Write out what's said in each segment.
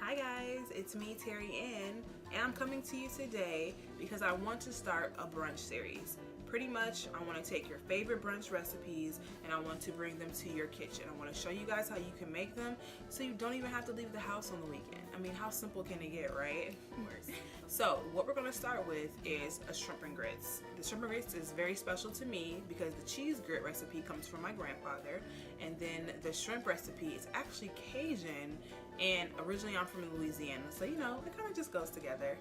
Hi guys, it's me Teri and I'm coming to you today because I want to start a brunch series. Pretty much I want to take your favorite brunch recipes and I want to bring them to your kitchen. I want to show you guys how you can make them so you don't even have to leave the house on the weekend. I mean, how simple can it get, right? So what we're going to start with is a shrimp and grits. The shrimp and grits is very special to me because the cheese grit recipe comes from my grandfather, and then the shrimp recipe is actually Cajun, and originally I'm from Louisiana, so you know, it kind of just goes together.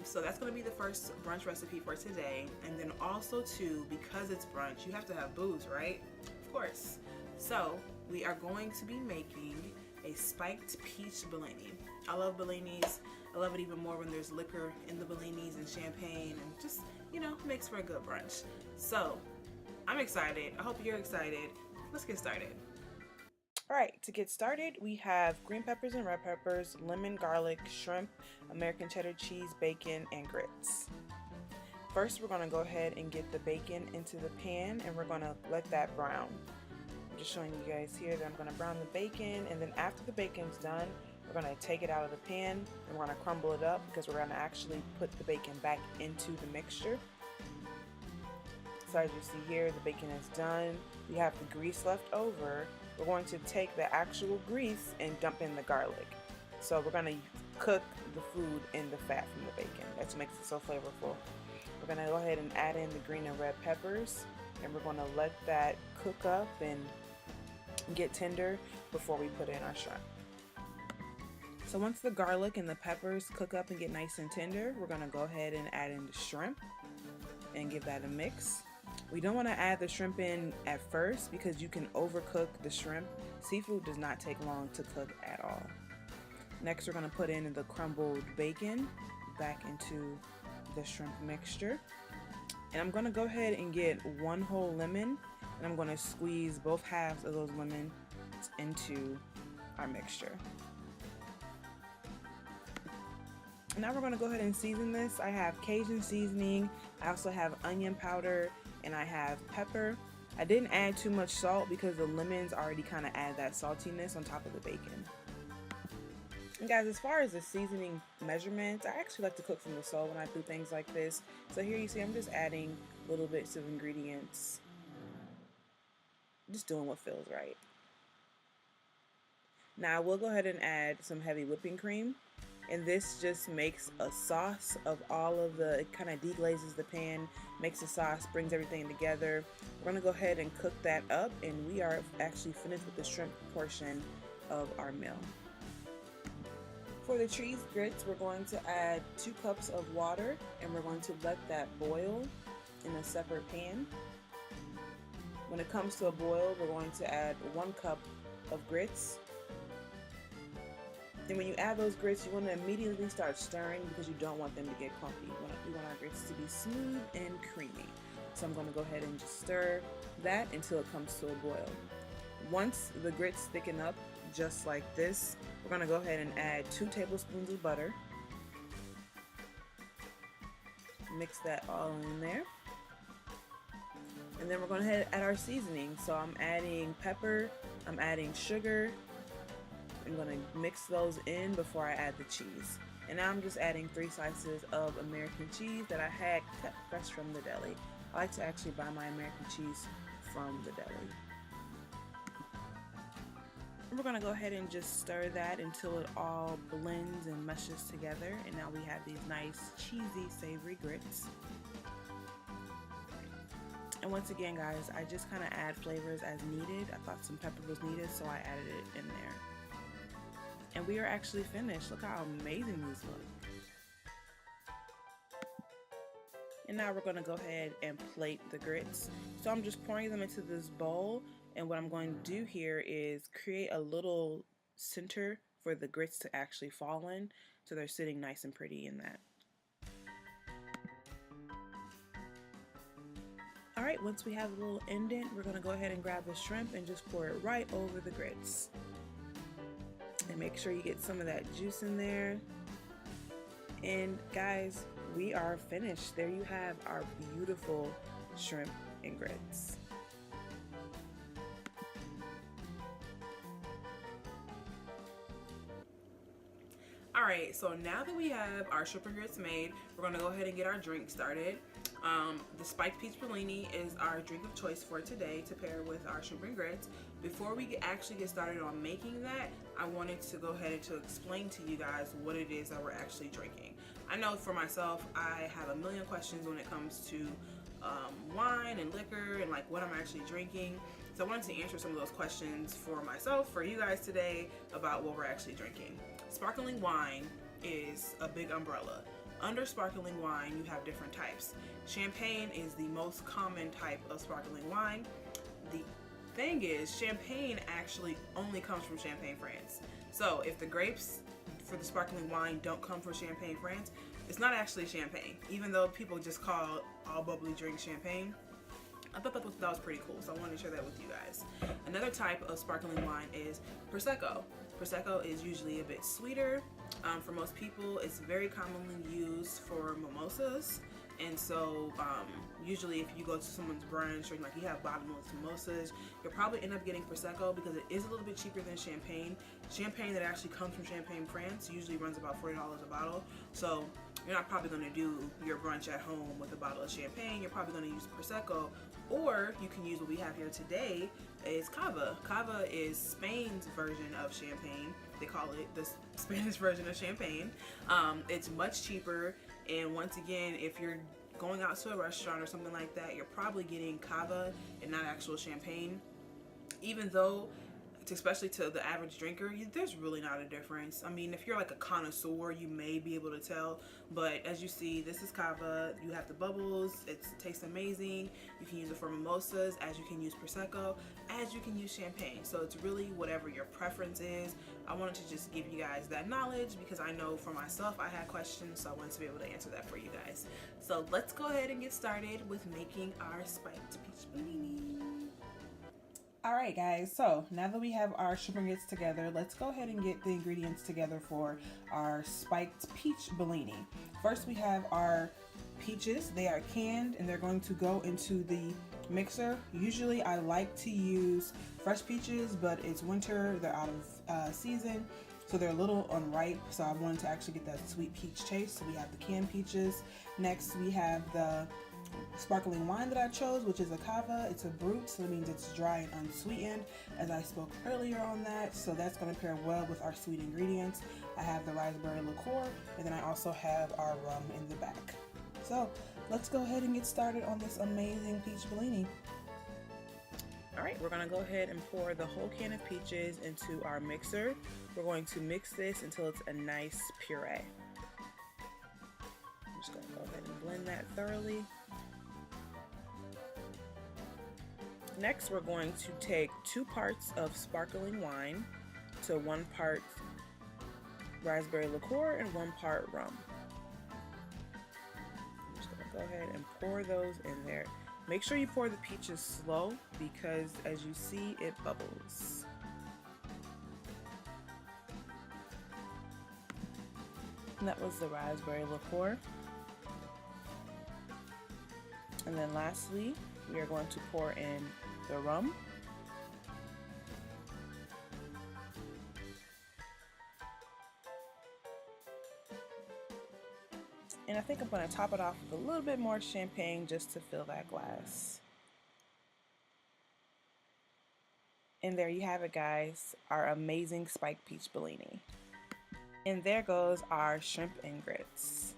So that's going to be the first brunch recipe for today. And then also too, because it's brunch, you have to have booze, right? Of course. So we are going to be making a spiked peach Bellini. I love Bellinis. I love it even more when there's liquor in the Bellinis and champagne, and just, you know, makes for a good brunch. So I'm excited. I hope you're excited. Let's get started. Alright, to get started, we have green peppers and red peppers, lemon, garlic, shrimp, American cheddar cheese, bacon, and grits. First, we're going to go ahead and get the bacon into the pan, and we're going to let that brown. I'm just showing you guys here that I'm going to brown the bacon, and then after the bacon's done, we're going to take it out of the pan, and we're going to crumble it up because we're going to actually put the bacon back into the mixture. So as you see here, the bacon is done. We have the grease left over. We're going to take the actual grease and dump in the garlic. So we're going to cook the food in the fat from the bacon. That's what makes it so flavorful. We're going to go ahead and add in the green and red peppers, and we're going to let that cook up and get tender before we put in our shrimp. So once the garlic and the peppers cook up and get nice and tender, we're going to go ahead and add in the shrimp and give that a mix. We don't want to add the shrimp in at first because you can overcook the shrimp. Seafood does not take long to cook at all. Next, we're going to put in the crumbled bacon back into the shrimp mixture. And I'm going to go ahead and get one whole lemon, and I'm going to squeeze both halves of those lemons into our mixture. Now we're going to go ahead and season this. I have Cajun seasoning, I also have onion powder, and I have pepper. I didn't add too much salt because the lemons already kind of add that saltiness on top of the bacon. And guys, as far as the seasoning measurements, I actually like to cook from the soul when I do things like this. So here you see I'm just adding little bits of ingredients. Just doing what feels right. Now we'll go ahead and add some heavy whipping cream. And this just makes a sauce of all of the, it kind of deglazes the pan, makes a sauce, brings everything together. We're going to go ahead and cook that up, and we are actually finished with the shrimp portion of our meal. For the cheese grits, we're going to add 2 cups of water, and we're going to let that boil in a separate pan. When it comes to a boil, we're going to add 1 cup of grits. And when you add those grits, you want to immediately start stirring because you don't want them to get clumpy. You want our grits to be smooth and creamy. So I'm going to go ahead and just stir that until it comes to a boil. Once the grits thicken up just like this, we're going to go ahead and add 2 tablespoons of butter. Mix that all in there. And then we're going to add our seasoning. So I'm adding pepper, I'm adding sugar. I'm going to mix those in before I add the cheese. And now I'm just adding 3 slices of American cheese that I had cut fresh from the deli. I like to actually buy my American cheese from the deli. And we're going to go ahead and just stir that until it all blends and meshes together. And now we have these nice cheesy savory grits. And once again guys, I just kind of add flavors as needed. I thought some pepper was needed, so I added it in there. And we are actually finished. Look how amazing these look. And now we're going to go ahead and plate the grits. So I'm just pouring them into this bowl, and what I'm going to do here is create a little center for the grits to actually fall in, so they're sitting nice and pretty in that. Alright, once we have a little indent, we're going to go ahead and grab the shrimp and just pour it right over the grits. And make sure you get some of that juice in there. And guys, we are finished. There you have our beautiful shrimp and grits. Alright, so now that we have our shrimp and grits made, we're going to go ahead and get our drink started. The spiked peach Bellini is our drink of choice for today to pair with our shrimp and grits. Before we actually get started on making that, I wanted to go ahead and to explain to you guys what it is that we're actually drinking. I know for myself, I have a million questions when it comes to wine and liquor and like what I'm actually drinking. So I wanted to answer some of those questions for myself, for you guys today, about what we're actually drinking. Sparkling wine is a big umbrella. Under sparkling wine, you have different types. Champagne is the most common type of sparkling wine. The thing is, champagne actually only comes from Champagne, France. So if the grapes for the sparkling wine don't come from Champagne, France, it's not actually champagne, even though people just call all bubbly drinks champagne. I thought that was pretty cool, so I wanted to share that with you guys. Another type of sparkling wine is Prosecco. Prosecco is usually a bit sweeter. For most people, it's very commonly used for mimosas. And so usually if you go to someone's brunch or like you have bottomless mimosas, you'll probably end up getting Prosecco because it is a little bit cheaper than champagne. Champagne that actually comes from Champagne, France usually runs about $40 a bottle. So you're not probably going to do your brunch at home with a bottle of champagne. You're probably going to use Prosecco, or you can use what we have here today is Cava. Cava is Spain's version of champagne. They call it the Spanish version of champagne. It's much cheaper, and once again, if you're going out to a restaurant or something like that, you're probably getting Cava and not actual champagne. Even though, especially to the average drinker, there's really not a difference. I mean, if you're like a connoisseur, you may be able to tell, but as you see, this is Cava. You have the bubbles. It tastes amazing. You can use it for mimosas, as you can use Prosecco, as you can use champagne. So it's really whatever your preference is. I wanted to just give you guys that knowledge because I know for myself I had questions, so I wanted to be able to answer that for you guys. So let's go ahead and get started with making our spiked peach Bellini. Alright guys, so now that we have our shrimp and grits together, let's go ahead and get the ingredients together for our spiked peach Bellini. First we have our peaches. They are canned and they're going to go into the mixer. Usually I like to use fresh peaches, but it's winter, they're out of season, so they're a little unripe, so I wanted to actually get that sweet peach taste. So we have the canned peaches. Next we have the sparkling wine that I chose, which is a Cava. It's a brut, so it means it's dry and unsweetened, as I spoke earlier on that. So that's going to pair well with our sweet ingredients. I have the raspberry liqueur, and then I also have our rum in the back. So let's go ahead and get started on this amazing peach Bellini. Alright, we're going to go ahead and pour the whole can of peaches into our mixer. We're going to mix this until it's a nice puree. I'm just going to go ahead and blend that thoroughly. Next, we're going to take 2 parts of sparkling wine to 1 part raspberry liqueur and 1 part rum. I'm just going to go ahead and pour those in there. Make sure you pour the peaches slow because as you see, it bubbles. And that was the raspberry liqueur. And then lastly, we are going to pour in the rum. And I think I'm going to top it off with a little bit more champagne just to fill that glass. And there you have it, guys, our amazing spiked peach Bellini. And there goes our shrimp and grits.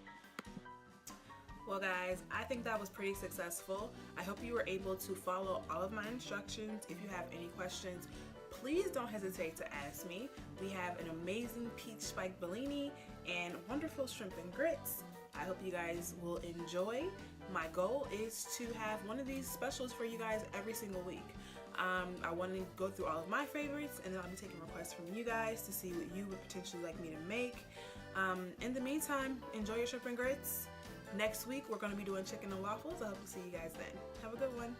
Well guys, I think that was pretty successful. I hope you were able to follow all of my instructions. If you have any questions, please don't hesitate to ask me. We have an amazing peach spiked Bellini and wonderful shrimp and grits. I hope you guys will enjoy. My goal is to have one of these specials for you guys every single week. I want to go through all of my favorites, and then I'll be taking requests from you guys to see what you would potentially like me to make. In the meantime, enjoy your shrimp and grits. Next week, we're going to be doing chicken and waffles. I hope to see you guys then. Have a good one.